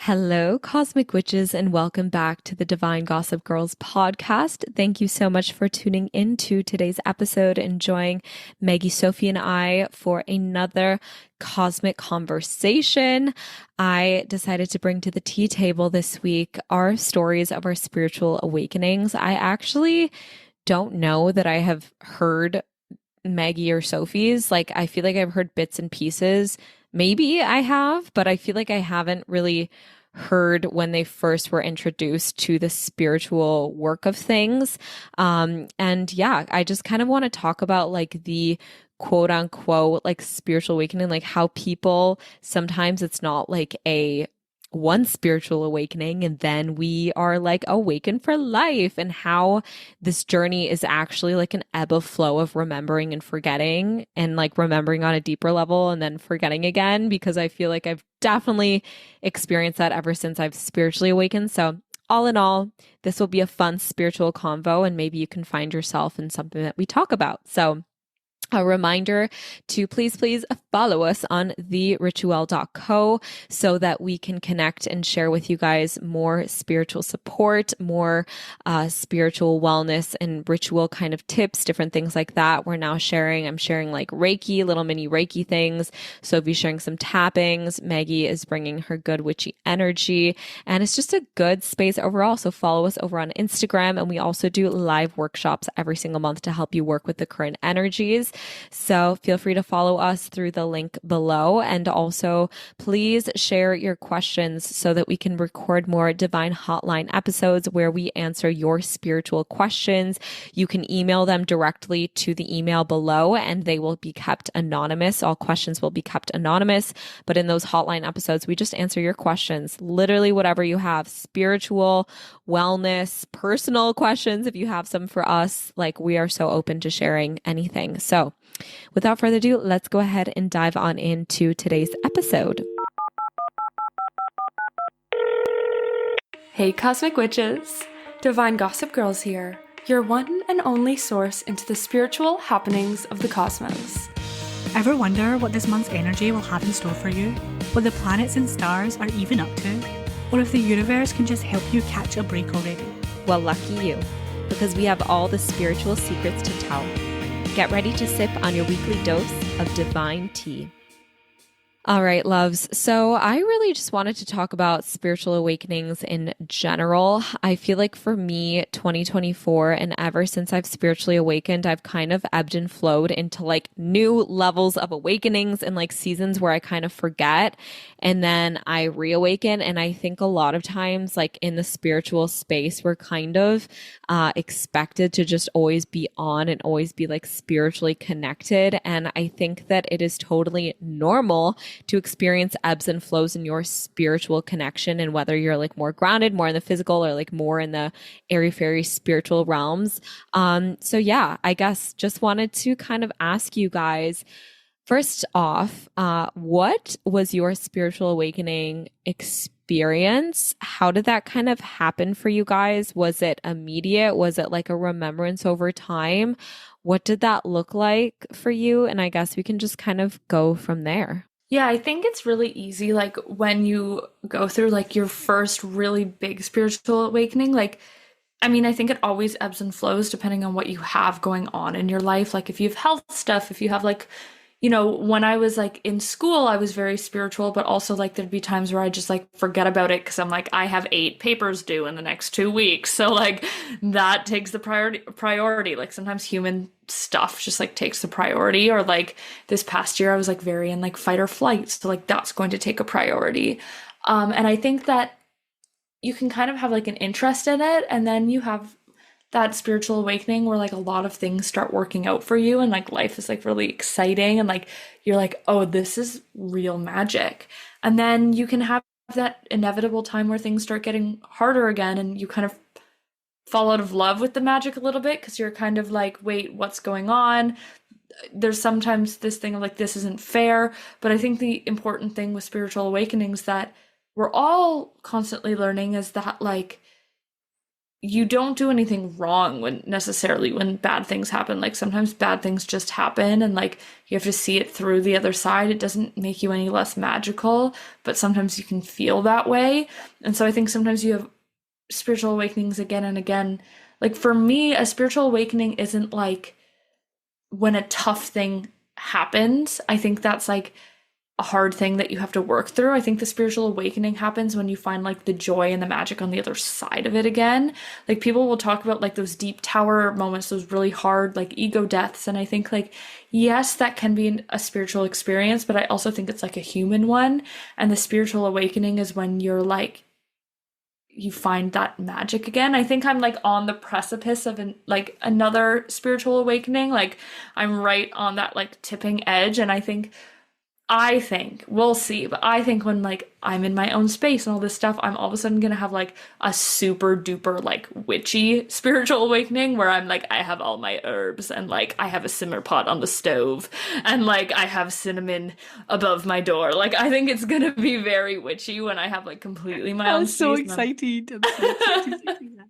Hello, Cosmic Witches, and welcome back to the Divine Gossip Girls podcast. Thank you so much for tuning into today's episode and joining Maggie, Sophie, and I for another cosmic conversation. I decided to bring to the tea table this week our stories of our spiritual awakenings. I actually don't know that I have heard Maggie or Sophie's. Like, I feel like I've heard bits and pieces. Maybe I have, but I feel like I haven't really heard when they first were introduced to the spiritual work of things. And yeah, I just kind of want to talk about like the quote unquote like spiritual awakening, like how people sometimes it's not like a one spiritual awakening and then we are like awakened for life, and how this journey is actually like an ebb of flow of remembering and forgetting, and like remembering on a deeper level and then forgetting again, because I feel like I've definitely experienced that ever since I've spiritually awakened. So all in all, this will be a fun spiritual convo, and maybe you can find yourself in something that we talk about. So a reminder to please follow us on therituel.co so that we can connect and share with you guys more spiritual support, more spiritual wellness and ritual kind of tips, different things like that. I'm sharing like Reiki, little mini Reiki things. Sophie's sharing some tappings. Maggie is bringing her good witchy energy, and it's just a good space overall. So follow us over on Instagram, and we also do live workshops every single month to help you work with the current energies. So feel free to follow us through the link below. And also please share your questions so that we can record more Divine Hotline episodes where we answer your spiritual questions. You can email them directly to the email below and they will be kept anonymous. All questions will be kept anonymous. But in those hotline episodes, we just answer your questions, literally whatever you have, spiritual, wellness, personal questions. If you have some for us, like we are so open to sharing anything. So without further ado, let's go ahead and dive on into today's episode. Hey Cosmic Witches! Divine Gossip Girls here, your one and only source into the spiritual happenings of the cosmos. Ever wonder what this month's energy will have in store for you? What the planets and stars are even up to? Or if the universe can just help you catch a break already? Well, lucky you, because we have all the spiritual secrets to tell. Get ready to sip on your weekly dose of divine tea. All right, loves. So I really just wanted to talk about spiritual awakenings in general. I feel like for me, 2024, and ever since I've spiritually awakened, I've kind of ebbed and flowed into like new levels of awakenings and like seasons where I kind of forget and then I reawaken. And I think a lot of times, like in the spiritual space, we're kind of expected to just always be on and always be like spiritually connected. And I think that it is totally normal to experience ebbs and flows in your spiritual connection, and whether you're like more grounded, more in the physical, or like more in the airy fairy spiritual realms. So yeah, I guess just wanted to kind of ask you guys, first off, what was your spiritual awakening experience? How did that kind of happen for you guys? Was it immediate? Was it like a remembrance over time? What did that look like for you? And I guess we can just kind of go from there. Yeah, I think it's really easy, like when you go through like your first really big spiritual awakening, like I think it always ebbs and flows depending on what you have going on in your life. Like if you have health stuff, if you have like, when I was like in school, I was very spiritual, but also like there'd be times where I just like forget about it because I'm like, I have 8 papers due in the next 2 weeks. So like that takes the priority. Like sometimes human stuff just like takes the priority, or like this past year I was like very in like fight or flight. So like that's going to take a priority. And I think that you can kind of have like an interest in it, and then you have that spiritual awakening where like a lot of things start working out for you and like life is like really exciting and like you're like, oh, this is real magic. And then you can have that inevitable time where things start getting harder again and you kind of fall out of love with the magic a little bit because you're kind of like, wait, what's going on? There's sometimes this thing of like, this isn't fair. But I think the important thing with spiritual awakenings that we're all constantly learning is that like you don't do anything wrong when necessarily when bad things happen. Like sometimes bad things just happen and like you have to see it through the other side. It doesn't make you any less magical, but sometimes you can feel that way. And so I think sometimes you have spiritual awakenings again and again. Like for me, a spiritual awakening isn't like when a tough thing happens. I think that's like a hard thing that you have to work through. I think the spiritual awakening happens when you find like the joy and the magic on the other side of it again. Like people will talk about like those deep tower moments, those really hard like ego deaths. And I think like, yes, that can be a spiritual experience, but I also think it's like a human one. And the spiritual awakening is when you're like, you find that magic again. I think I'm like on the precipice of like another spiritual awakening. Like I'm right on that like tipping edge. And I think we'll see, but I think when like I'm in my own space and all this stuff, I'm all of a sudden gonna have like a super duper like witchy spiritual awakening where I'm like I have all my herbs and like I have a simmer pot on the stove and like I have cinnamon above my door. Like I think it's gonna be very witchy when I have like completely my own I'm so space. excited. I'm so excited to see that.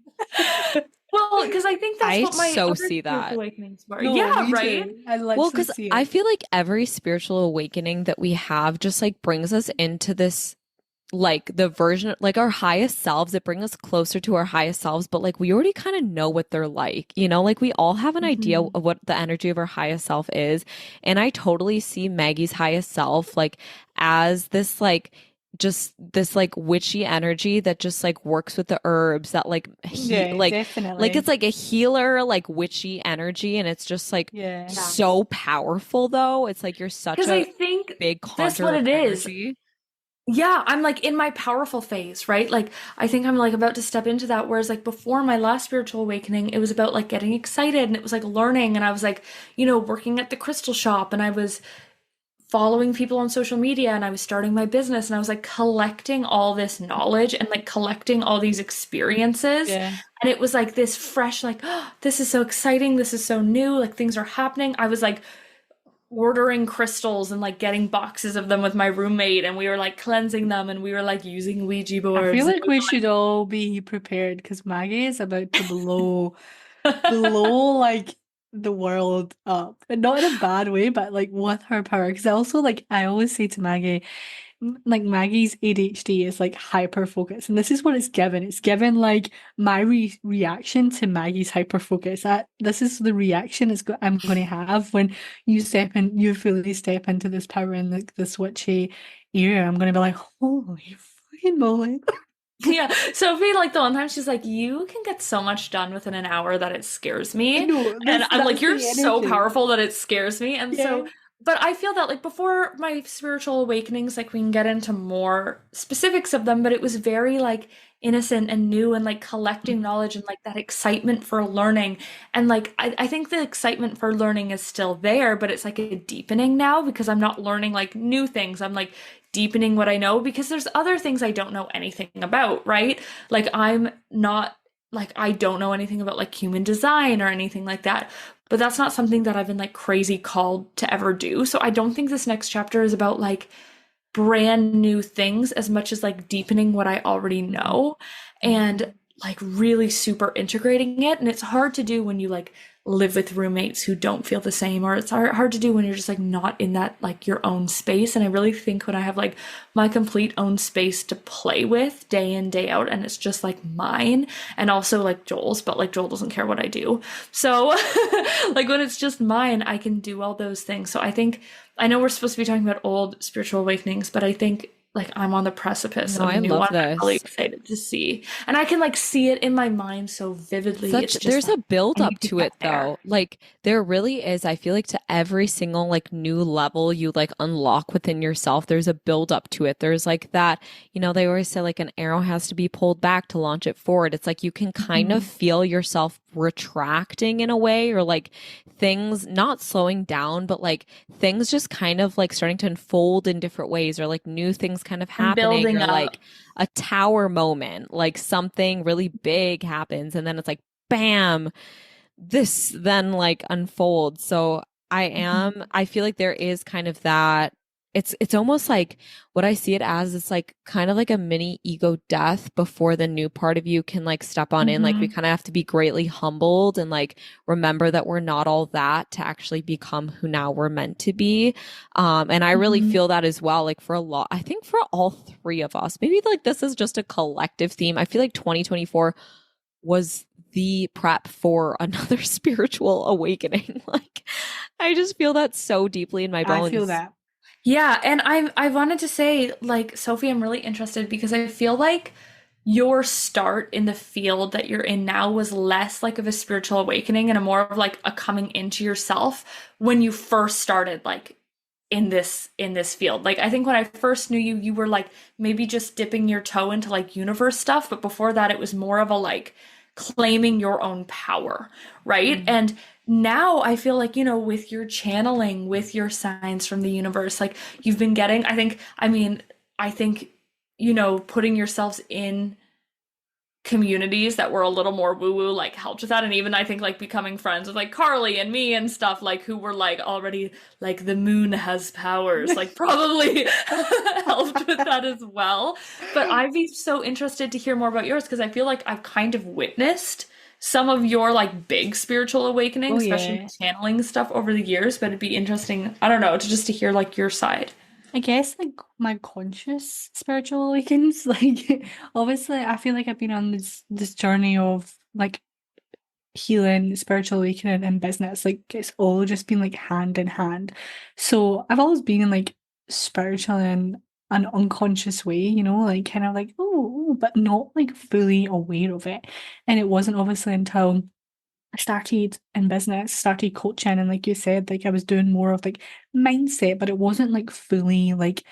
Well, because I think that's what my so other see spiritual that. awakenings were. No, Yeah, me right. too. I Well, literally because see it. I feel like every spiritual awakening that we have just like brings us into this like the version like our highest selves. It brings us closer to our highest selves, but like we already kind of know what they're like, you know, like we all have an idea Mhm. of what the energy of our highest self is. And I totally see Maggie's highest self like as this like just this like witchy energy that just like works with the herbs that like Yeah, like definitely. it's like a healer like witchy energy, and it's just like Yeah. so powerful though. It's like you're such Because I a think big that's conjure what of it is. energy. Yeah, I'm like in my powerful phase, right? Like I think I'm like about to step into that. Whereas like before my last spiritual awakening, it was about like getting excited and it was like learning and I was like, working at the crystal shop and I was following people on social media and I was starting my business and I was like collecting all this knowledge and like collecting all these experiences. Yeah. And it was like this fresh, like, oh, this is so exciting. This is so new. Like things are happening. I was like ordering crystals and like getting boxes of them with my roommate and we were like cleansing them and we were like using Ouija I boards. feel And like we should all be prepared because Maggie is about to blow like the world up. And not in a bad way, but like with her power. Because I always say to Maggie, like Maggie's ADHD is like hyper focus, and this is what it's given. It's given like my reaction to Maggie's hyper focus. That this is the reaction I'm going to have when you fully step into this power and like this witchy era. I'm going to be like, holy fucking moly. yeah. Sophie, like the one time she's like, you can get so much done within an hour that it scares me. No, And I'm like, that's you're the so energy. powerful that it scares me. And Yeah. so, but I feel that like before my spiritual awakenings, like we can get into more specifics of them, but it was very like innocent and new and like collecting knowledge and like that excitement for learning. And like, I think the excitement for learning is still there, but it's like a deepening now because I'm not learning like new things. I'm like deepening what I know because there's other things I don't know anything about, right? Like I'm not like I don't know anything about like human design or anything like that. But that's not something that I've been like crazy called to ever do. So I don't think this next chapter is about like brand new things as much as like deepening what I already know and like really super integrating it. And it's hard to do when you like live with roommates who don't feel the same, or it's hard to do when you're just like not in that like your own space. And I really think when I have like my complete own space to play with day in, day out, and it's just like mine and also like Joel's, but like Joel doesn't care what I do. So like when it's just mine, I can do all those things. So I think I know we're supposed to be talking about old spiritual awakenings, but I think like I'm on the precipice of I a new love one. I'm really this. excited to see. And I can like see it in my mind so vividly. It's just There's like, a build I up need to to it get there. though. Like there really is. I feel like to every single like new level you like unlock within yourself, there's a build up to it. There's like that, they always say like an arrow has to be pulled back to launch it forward. It's like you can kind of feel yourself retracting in a way, or like things not slowing down, but like things just kind of like starting to unfold in different ways, or like new things kind of And happening, building or up. like a tower moment, like something really big happens and then it's like bam, this then like unfolds. So I feel like there is kind of that it's almost like what I see it as, it's like kind of like a mini ego death before the new part of you can like step on in. Like we Hmm. kind of have to be greatly humbled and like remember that we're not all that to actually become who now we're meant to be. And I really Hmm. feel that as well, like for a lot, I think for all three of us, maybe like this is just a collective theme. I feel like 2024 was the prep for another spiritual awakening. Like I just feel that so deeply in my I feel bones. that. Yeah, and I wanted to say, like, Sophie, I'm really interested because I feel like your start in the field that you're in now was less like of a spiritual awakening and a more of like a coming into yourself when you first started like in this field. Like I think when I first knew you, you were like maybe just dipping your toe into like universe stuff, but before that it was more of a like claiming your own power, right? Mm. And now I feel like, with your channeling, with your signs from the universe, like you've been getting, I think, putting yourselves in communities that were a little more woo woo like helped with that. And even I think like becoming friends with like Karlie and me and stuff, like who were like already like the moon has powers, like probably helped with that as well. But I'd be so interested to hear more about yours because I feel like I've kind of witnessed some of your like big spiritual awakening, Oh especially yeah. channeling stuff over the years. But it'd be interesting, I don't know, to just to hear like your side. I guess like my conscious spiritual awakens, like obviously I feel like I've been on this journey of like healing, spiritual awakening and business. Like it's all just been like hand in hand. So I've always been in like spiritual in an unconscious way, like kind of like, oh, but not like fully aware of it. And it wasn't obviously until I started in business, started coaching, and like you said, like I was doing more of like mindset, but it wasn't like fully like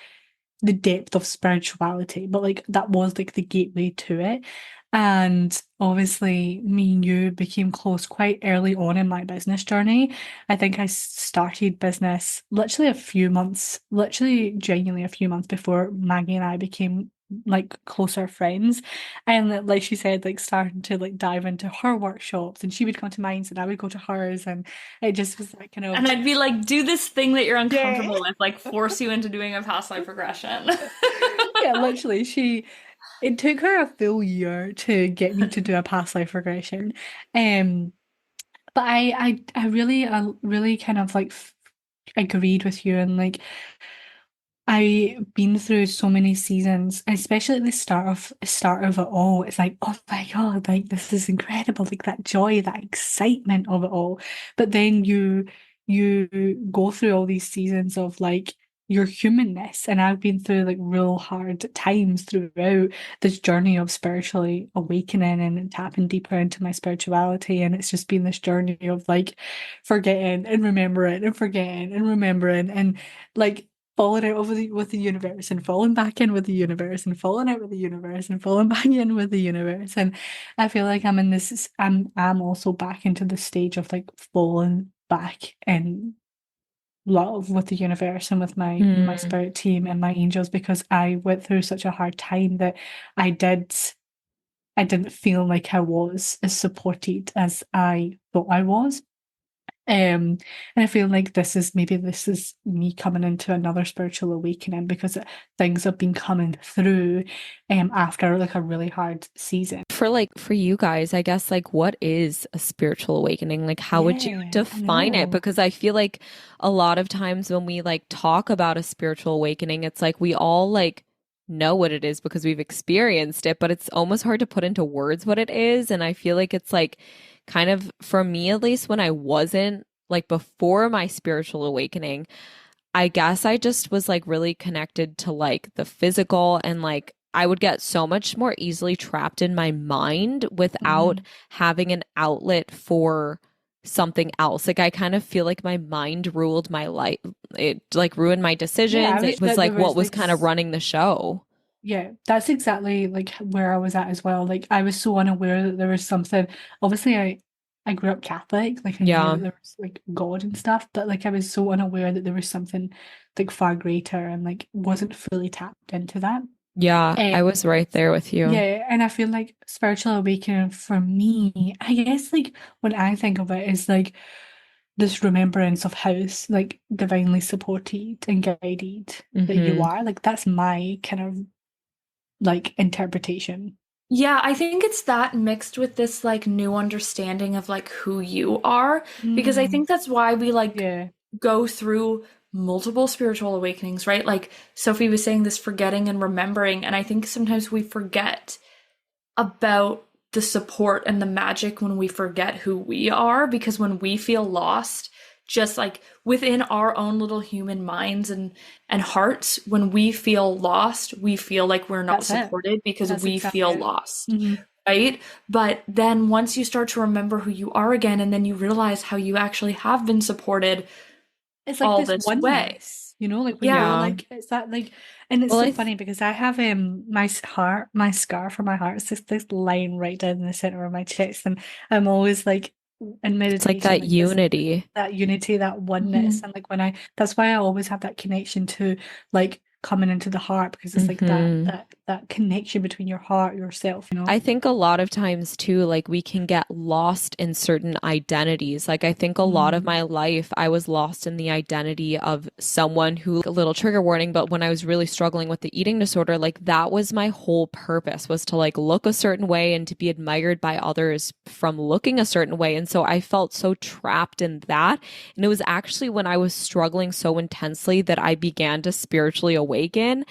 the depth of spirituality, but like that was like the gateway to it. And obviously, me and you became close quite early on in my business journey. I think I started business literally a few months, literally genuinely a few months before Maggie and I became like closer friends. And like she said, like starting to like dive into her workshops, and she would come to mine, and I would go to hers, and it just was like kind of And I'd be like, do this thing that you're yeah. uncomfortable with, like force you into doing a past life regression. Yeah, literally, it took her a full year to get me to do a past life regression. Um, but I really kind of like agreed with you, and like I've been through so many seasons, especially at the start of it all. It's like, oh my God, like this is incredible, like that joy, that excitement of it all. But then you go through all these seasons of like your humanness, and I've been through like real hard times throughout this journey of spiritually awakening and tapping deeper into my spirituality. And it's just been this journey of like forgetting and remembering and forgetting and remembering and like falling out with the universe and falling back in with the universe and falling out with the universe and falling back in with the universe. And I feel like I'm also back into the stage of like falling back in love with the universe and with my Mm. spirit team and my angels, because I went through such a hard time that I did I didn't feel like I was as supported as I thought I was. And I feel like this is me coming into another spiritual awakening because things have been coming through after like a really hard season. For you guys, I guess like what is a spiritual awakening? Like how would you Yeah, I define it? know. Because I feel like a lot of times when we like talk about a spiritual awakening, it's like we all like know what it is because we've experienced it, but it's almost hard to put into words what it is. And I feel like it's like kind of for me at least when I wasn't like before my spiritual awakening, I guess I just was like really connected to like the physical and like I would get so much more easily trapped in my mind without Hmm. having an outlet for something else. Like I kind of feel like my mind ruled my life. It like ruined my Yeah, I decisions. It wish was that there like what was was like kind of running the show. yeah, that's exactly like where I was at as well. Like I was so unaware that there was something. Obviously, I grew up Catholic, like I knew Yeah. that there was like God and stuff, but like I was so unaware that there was something like far greater and like wasn't fully tapped into that. Yeah, Um, I was right there with you. yeah, and I feel like spiritual awakening for me, I guess like when I think of it is like this remembrance of how it's like divinely supported and guided that you are. Like that's my kind of like interpretation. Yeah, I think it's that mixed with this like new understanding of like who you are, because I Mm, think that's why we like yeah, go through multiple spiritual awakenings, right? Like Sophie was saying, this forgetting and remembering, and I think sometimes we forget about the support and the magic when we forget who we are, because when we feel lost, just like within our own little human minds and hearts, when we feel lost, we feel like we're not that's it. supported because That's we exactly feel it. lost, Hmm. right? But then once you start to remember who you are again, and then you realize how you actually have been supported It's like all this this way. oneness, you know, like when you're Yeah. Yeah. like, it's that like, and it's Well, so funny because I have my heart, my scar for my heart. It's just this line right down in the center of my chest, and I'm always like in it's like meditation, that like this, unity. that unity, that oneness, Mhm. and like when that's why I always have that connection to like coming into the heart because it's like that Hmm. that connection between your heart, yourself, you know. I think a lot of times too, like we can get lost in certain identities. Like I think a lot of Mm, my life, I was lost in the identity of someone who, a little trigger warning, but when I was really struggling with the eating disorder, like that was my whole purpose was to like look a certain way and to be admired by others from looking a certain way. And so I felt so trapped in that. And it was actually when I was struggling so intensely that I began to spiritually awaken.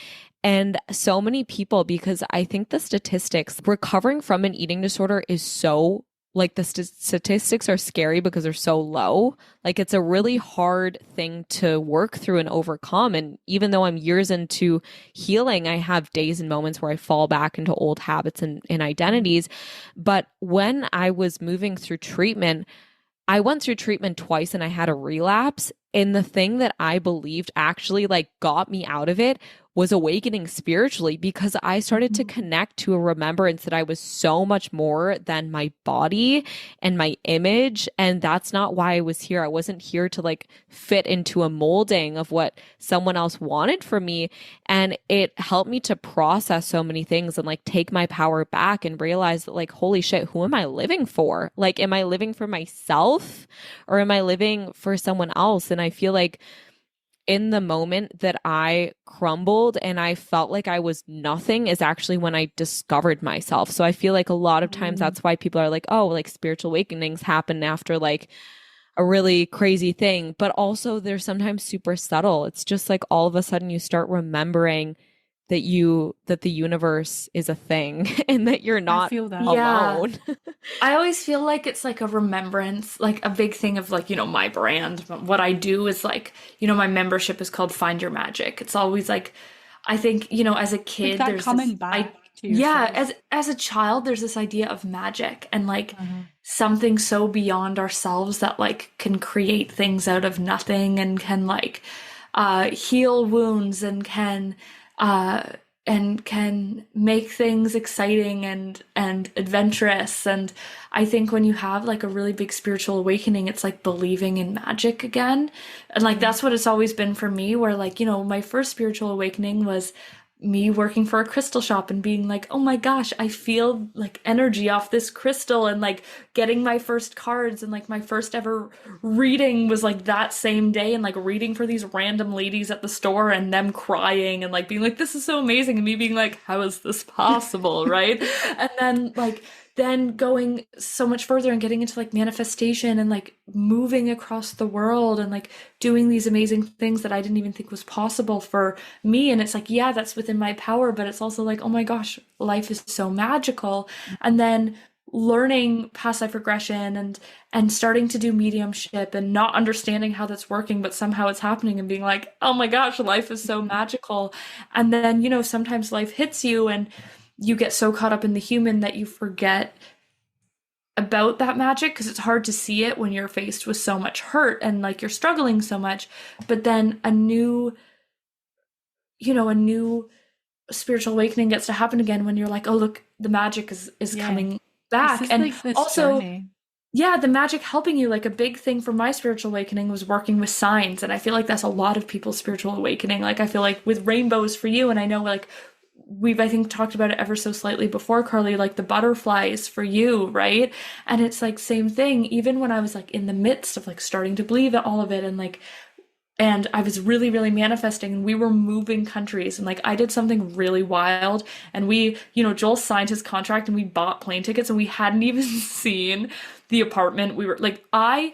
And so many people, because I think the statistics recovering from an eating disorder is so like the statistics are scary because they're so low. Like it's a really hard thing to work through and overcome. And even though I'm years into healing, I have days and moments where I fall back into old habits and identities. But when I was moving through treatment, I went through treatment twice and I had a relapse. And the thing that I believed actually like got me out of it was awakening spiritually because I started to mhm. connect to a remembrance that I was so much more than my body and my image. And that's not why I was here. I wasn't here to like fit into a molding of what someone else wanted from me. And it helped me to process so many things and like take my power back and realize that like, holy shit, who am I living for? Like, am I living for myself or am I living for someone else? And I feel like in the moment that I crumbled and I felt like I was nothing is actually when I discovered myself. So I feel like a lot of times Mm. that's why people are like, oh, like spiritual awakenings happen after like a really crazy thing. But also they're sometimes super subtle. It's just like all of a sudden you start remembering that the universe is a thing and that you're I not feel that. Yeah. alone. I always feel like it's like a remembrance, like a big thing of like, my brand. What I do is like, my membership is called Find Your Magic. It's always like, I think, as a Like kid, that there's this, coming back to yeah, yourself. as a child, there's this idea of magic and like Uh-huh. something so beyond ourselves that like can create things out of nothing and can like heal wounds uh, and can make things exciting and adventurous. And I think when you have like a really big spiritual awakening, it's like believing in magic again. And like Mm. that's what it's always been for me, where like, my first spiritual awakening was me working for a crystal shop and being like, oh my gosh, I feel like energy off this crystal, and like getting my first cards, and like my first ever reading was like that same day, and like reading for these random ladies at the store and them crying and like being like, this is so amazing, and me being like, how is this possible, right? And then going so much further and getting into like manifestation and like moving across the world and like doing these amazing things that I didn't even think was possible for me. And it's like, yeah, that's within my power, but it's also like, oh my gosh, life is so magical. And then learning past life regression and starting to do mediumship and not understanding how that's working, but somehow it's happening, and being like, oh my gosh, life is so magical. And then, sometimes life hits you and you get so caught up in the human that you forget about that magic, because it's hard to see it when you're faced with so much hurt and like you're struggling so much. But then a new spiritual awakening gets to happen again when you're like, oh look, the magic is Yeah. coming It's back. just And like this also, journey. yeah, the magic helping you. Like a big thing for my spiritual awakening was working with signs, and I feel like that's a lot of people's spiritual awakening. Like I feel like with rainbows for you, and I know like we've, I think, talked about it ever so slightly before, Karlie, like the butterflies for you, right? And it's like same thing, even when I was like in the midst of like starting to believe all of it, and like, and I was really, really manifesting, and we were moving countries, and like I did something really wild, and we, Joel signed his contract, and we bought plane tickets, and we hadn't even seen the apartment. We were like, I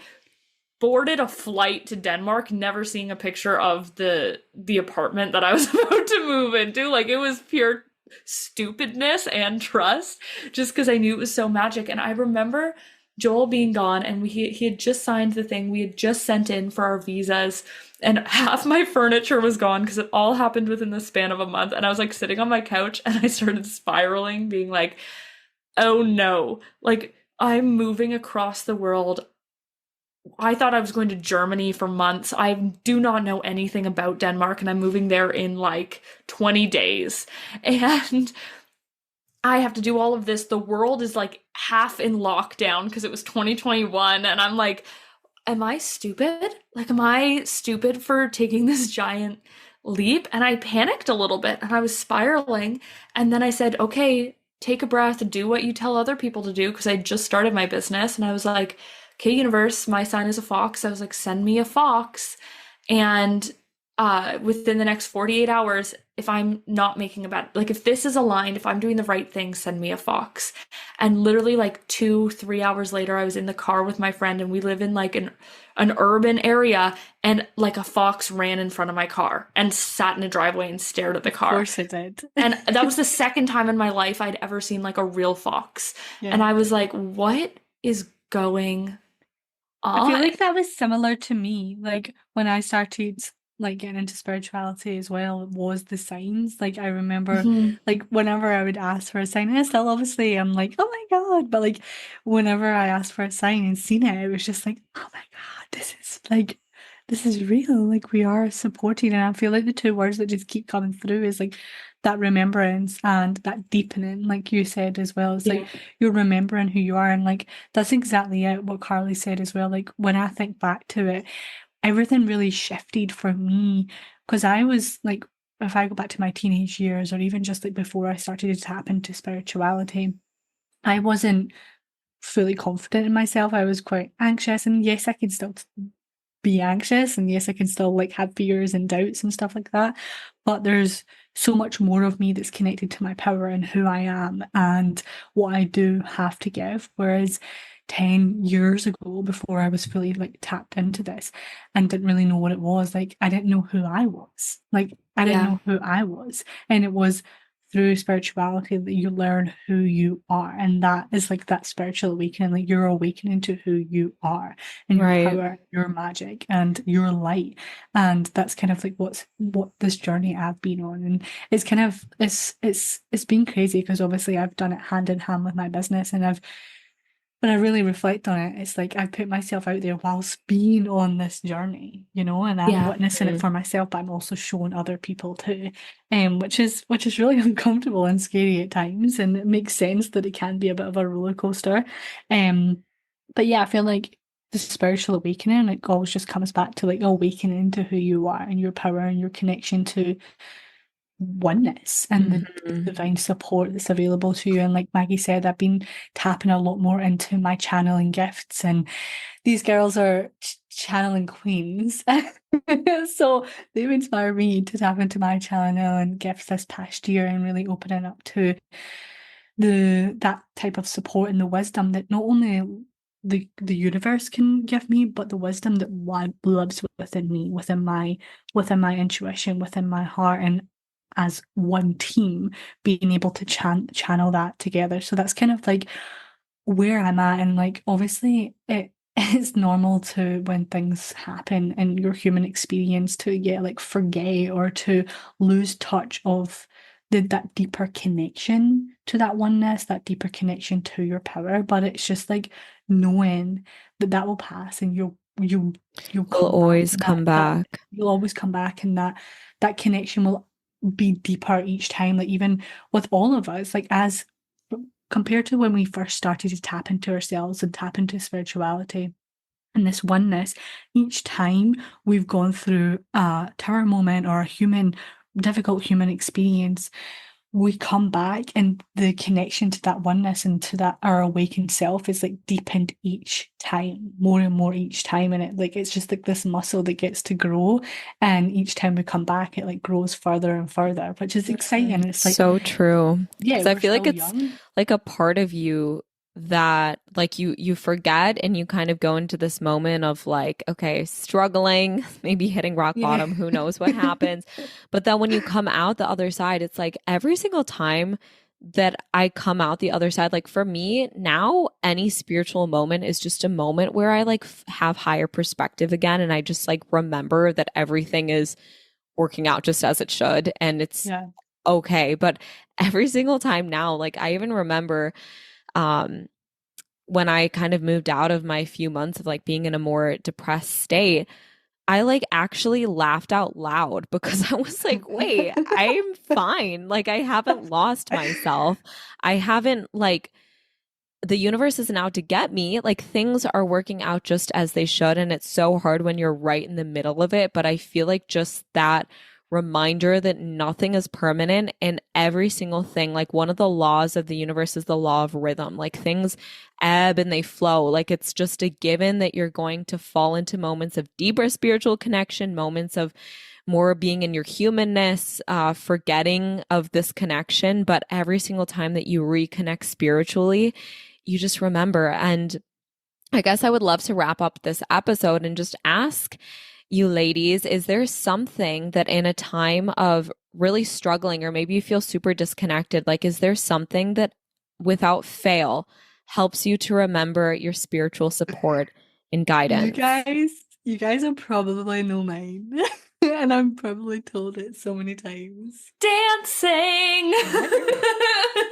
boarded a flight to Denmark, never seeing a picture of the apartment that I was about to move into. Like it was pure stupidness and trust, just because I knew it was so magic. And I remember Joel being gone, and he had just signed the thing. We had just sent in for our visas, and half my furniture was gone because it all happened within the span of a month. And I was like sitting on my couch, and I started spiraling, being like, "Oh no! Like I'm moving across the world. I thought I was going to Germany for months. I do not know anything about Denmark, and I'm moving there in like 20 days. And I have to do all of this. The world is like half in lockdown because it was 2021. And I'm like, am I stupid? Like, am I stupid for taking this giant leap?" And I panicked a little bit, and I was spiraling. And then I said, okay, take a breath, do what you tell other people to do, because I just started my business. And I was like, okay, universe, my sign is a fox. I was like, send me a fox. And within the next 48 hours, if I'm not making a bad, like if this is aligned, if I'm doing the right thing, send me a fox. And literally like 2-3 hours later, I was in the car with my friend, and we live in like an urban area, and like a fox ran in front of my car and sat in a driveway and stared at the car. Of course it did. And that was the second time in my life I'd ever seen like a real fox. Yeah. And I was like, what is going on? I feel like that was similar to me. Like when I started like getting into spirituality as well, it was the signs. Like I remember like whenever I would ask for a sign, and still obviously I'm like, oh my God. But like whenever I asked for a sign and seen it, it was just like, oh my God, this is real. Like we are supported. And I feel like the two words that just keep coming through is like that remembrance and that deepening, like you said as well. It's like you're remembering who you are. And like that's exactly it, what Karlie said as well. Like when I think back to it, everything really shifted for me, because I was like, if I go back to my teenage years, or even just like before I started to tap into spirituality, I wasn't fully confident in myself. I was quite anxious, and yes, I can still be anxious, and yes, I can still like have fears and doubts and stuff like that, but there's so much more of me that's connected to my power and who I am and what I do have to give. Whereas 10 years ago, before I was fully like tapped into this and didn't really know what it was, like I didn't know who I was. Like I didn't know who I was. And it was through spirituality that you learn who you are. And that is like that spiritual awakening, like you're awakening to who you are and your power, your magic and your light. And that's kind of like what this journey I've been on. And it's kind of it's been crazy, because obviously I've done it hand in hand with my business, and when I really reflect on it, it's like I've put myself out there whilst being on this journey, and I'm witnessing it for myself, but I'm also showing other people too, which is really uncomfortable and scary at times, and it makes sense that it can be a bit of a roller coaster. But yeah, I feel like the spiritual awakening, like always just comes back to like awakening to who you are and your power and your connection to oneness and the divine support that's available to you. And like Maggie said, I've been tapping a lot more into my channeling gifts, and these girls are channeling queens. So they've inspired me to tap into my channeling gifts this past year and really opening up to that type of support and the wisdom that not only the universe can give me, but the wisdom that lives within me, within my intuition, within my heart, and as one team being able to channel that together. So that's kind of like where I'm at. And like obviously it's normal to, when things happen in your human experience, to like forget or to lose touch of that deeper connection to that oneness, that deeper connection to your power. But it's just like knowing that will pass, and you'll always come back. You'll always come back, and that connection will be deeper each time. Like even with all of us, like as compared to when we first started to tap into ourselves and tap into spirituality and this oneness, each time we've gone through a tower moment or a difficult human experience, we come back and the connection to that oneness and to that our awakened self is like deepened each time, more and more each time. And it's just like this muscle that gets to grow. And each time we come back, it like grows further and further, which is exciting. It's like, So true. yeah, Because I we're feel like still it's young. like a part of you that like you forget and you kind of go into this moment of like, okay, struggling, maybe hitting rock Yeah. bottom, who knows what happens. But then when you come out the other side, it's like every single time that I come out the other side, like for me now, any spiritual moment is just a moment where I like have higher perspective again. And I just like remember that everything is working out just as it should. And it's Yeah. okay. But every single time now, like I even remember um when I kind of moved out of my few months of like being in a more depressed state, I like actually laughed out loud because I was like, wait, I'm fine. Like I haven't lost myself. I haven't like the universe isn't out to get me. Like things are working out just as they should. And it's so hard when you're right in the middle of it. But I feel like just that reminder that nothing is permanent and every single thing, like one of the laws of the universe is the law of rhythm. Like things ebb and they flow. Like it's just a given that you're going to fall into moments of deeper spiritual connection, moments of more being in your humanness, forgetting of this connection. But every single time that you reconnect spiritually, you just remember. And I guess I would love to wrap up this episode and just ask you ladies, is there something that in a time of really struggling, or maybe you feel super disconnected, like, is there something that without fail helps you to remember your spiritual support and You guidance? guys, you guys will probably know mine. And I'm probably told it so many times. Dancing.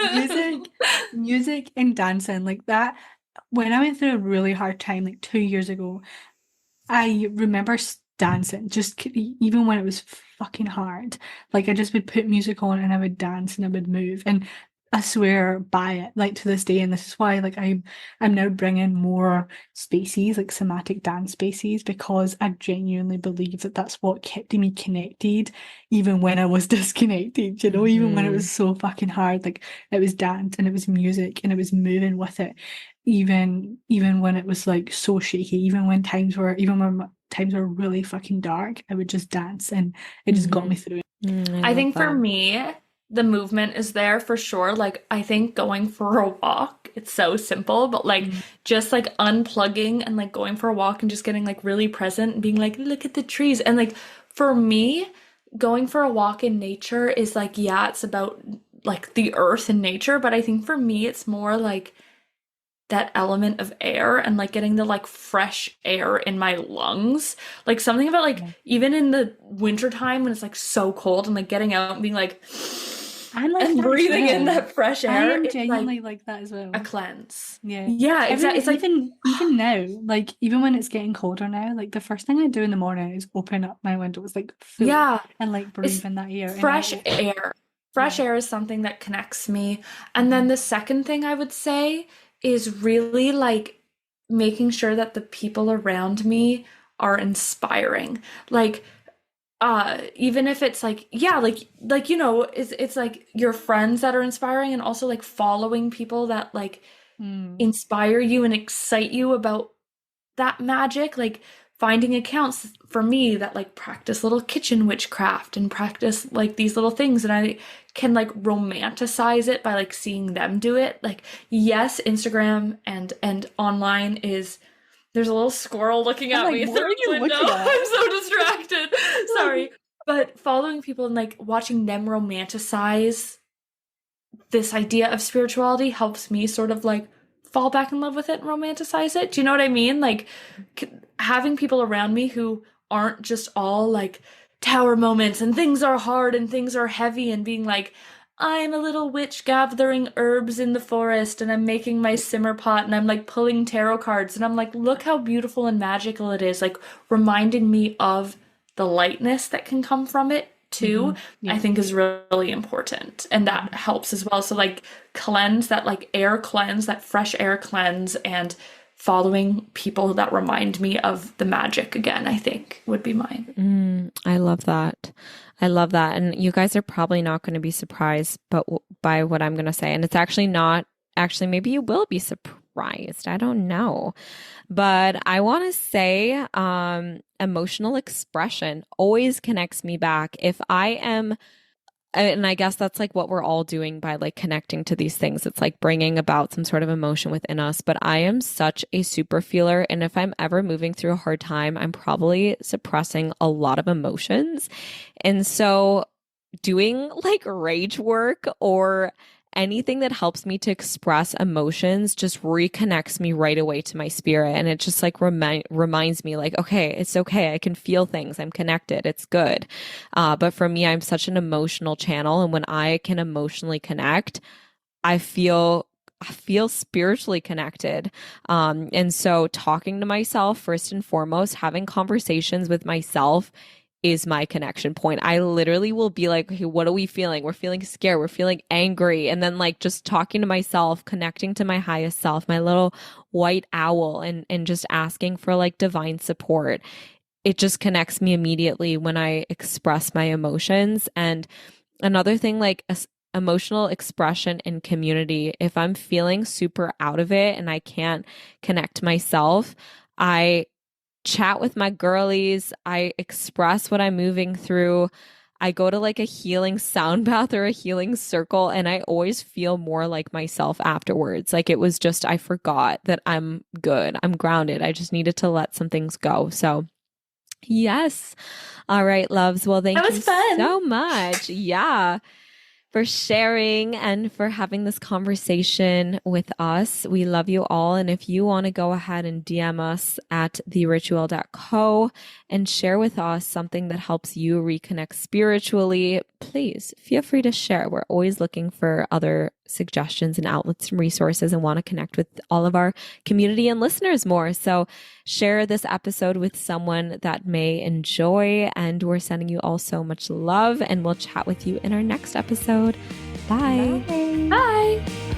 Music, music and dancing like that. When I went through a really hard time like 2 years ago, I remember dancing just even when it was fucking hard. Like I just would put music on and I would dance and I would move, and I swear by it, like to this day. And this is why like I'm now bringing more spaces, like somatic dance spaces, because I genuinely believe that that's what kept me connected even when I was disconnected, you know, even when it Mm-hmm. was so fucking hard. Like it was dance and it was music and it was moving with it, even when it was like so shaky, even when times were really fucking dark, I would just dance and it just got Mm-hmm. me through it. I I love think for that. me, the movement is there for sure. Like, I think going for a walk, it's so simple, but like Mm. just like unplugging and like going for a walk and just getting like really present and being like, look at the trees. And like for me, going for a walk in nature is like, yeah, it's about like the earth and nature, but I think for me, it's more like that element of air and like getting the like fresh air in my lungs. Like something about like Yeah. even in the wintertime when it's like so cold and like getting out and being like I'm like and that as breathing in well. that fresh I air, am it's like genuinely like that as a well. cleanse. Yeah. Yeah, Every exactly. It's like even now, like even when it's getting colder now, like the first thing I do in the morning is open up my windows like fully yeah, and like it's breathe in that air. And fresh air. Fresh yeah. air is something that connects me. And then Mhm. the second thing I would say is really like making sure that the people around me are inspiring. Like even if it's like yeah, like you know, it's like your friends that are inspiring and also like following people that like Mm. inspire you and excite you about that magic, like finding accounts for me that like practice little kitchen witchcraft and practice like these little things and I can like romanticize it by like seeing them do it. Like yes, Instagram and online is there's a little squirrel looking I'm at like, me what through are the you window. looking at? I'm so distracted. Sorry. But following people and like watching them romanticize this idea of spirituality helps me sort of like fall back in love with it and romanticize it. Do you know what I mean? Like having people around me who aren't just all like tower moments and things are hard and things are heavy and being like, I'm a little witch gathering herbs in the forest and I'm making my simmer pot and I'm like pulling tarot cards and I'm like, look how beautiful and magical it is. Like reminding me of the lightness that can come from it too, I Yeah. think is really important. And that Mhm. helps as well. So like cleanse that like air cleanse, that fresh air cleanse and following people that remind me of the magic again, I think would be mine. I love that. I love that. And you guys are probably not going to be surprised by what I'm going to say. And it's actually not, actually, maybe you will be surprised. I don't know. But I want to say emotional expression always connects me back. If I am, and I guess that's like what we're all doing by like connecting to these things. It's like bringing about some sort of emotion within us. But I am such a super feeler. And if I'm ever moving through a hard time, I'm probably suppressing a lot of emotions. And so doing like rage work or anything that helps me to express emotions just reconnects me right away to my spirit. And it just like reminds me like, okay, it's okay. I can feel things. I'm connected. It's good. But for me, I'm such an emotional channel. And when I can emotionally connect, I feel spiritually connected. And so talking to myself first and foremost, having conversations with myself is my connection point. I literally will be like, okay, what are we feeling? We're feeling scared. We're feeling angry. And then like just talking to myself, connecting to my highest self, my little white owl, and just asking for like divine support. It just connects me immediately when I express my emotions. And another thing, like emotional expression in community, if I'm feeling super out of it and I can't connect myself, I chat with my girlies. I express what I'm moving through. I go to like a healing sound bath or a healing circle, and I always feel more like myself afterwards. Like it was just, I forgot that I'm good. I'm grounded. I just needed to let some things go. So, yes. All right, loves. Well, thank you so much. Yeah. For sharing and for having this conversation with us. We love you all. And if you want to go ahead and DM us at theritual.co and share with us something that helps you reconnect spiritually, please feel free to share. We're always looking for other suggestions and outlets and resources and want to connect with all of our community and listeners more. So share this episode with someone that may enjoy. And we're sending you all so much love, and we'll chat with you in our next episode. Bye. Bye.